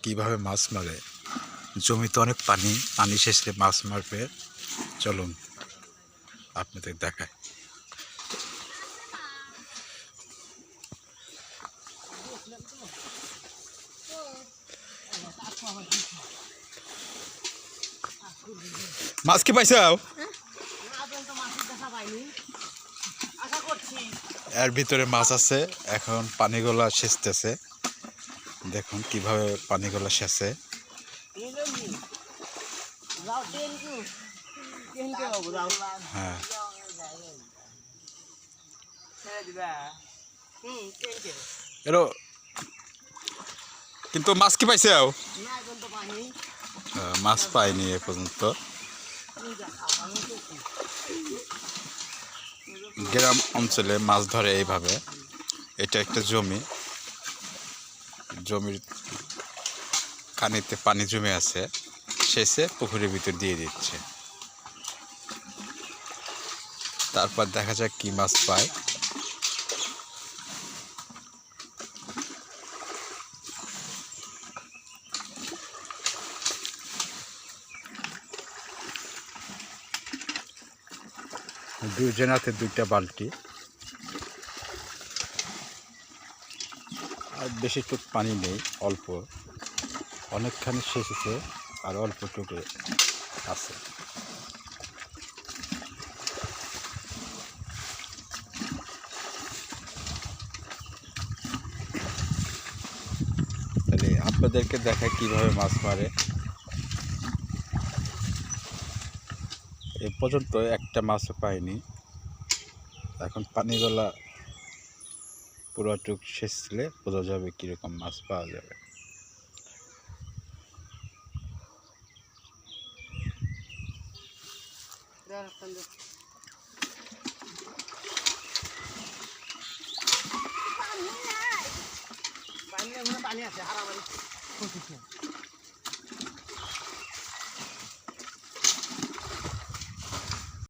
কিভাবে মাছ মারে। জমিতে অনেক পানি, পানি শেষে মাছ মারবে। চলুন আপনাদের দেখায়। মাছ কি পাইছাও? এর ভিতরে মাছ আছে। এখন পানিগুলা সেচতেছে। দেখুন কিভাবে পানিগুলা সেচে। হ্যাঁ, এরো কিন্তু মাছ কি পাইছাও? মাছ পাইনি এ পর্যন্ত। গ্রাম অঞ্চলে মাছ ধরে এইভাবে। এটা একটা জমি, জমির কানিতে পানি জমে আছে, সেচে পুকুরের ভিতর দিয়ে দিচ্ছে। তারপর দেখা যাক কি মাছ পায়। দুইজন হাতে দুইটা বালতি, আর বেশি টুক পানি নেই, অল্প, অনেকখানি সেচেছে আর অল্প টুকু আছে। তাহলে আপনাদেরকে দেখায় কিভাবে মাছ মারে। এ পর্যন্ত একটা মাছও পাইনি। এখন পানিগুলা পুরোটুক সেচলে বোঝা যাবে কীরকম মাছ পাওয়া যাবে। পানি আছে হারামারি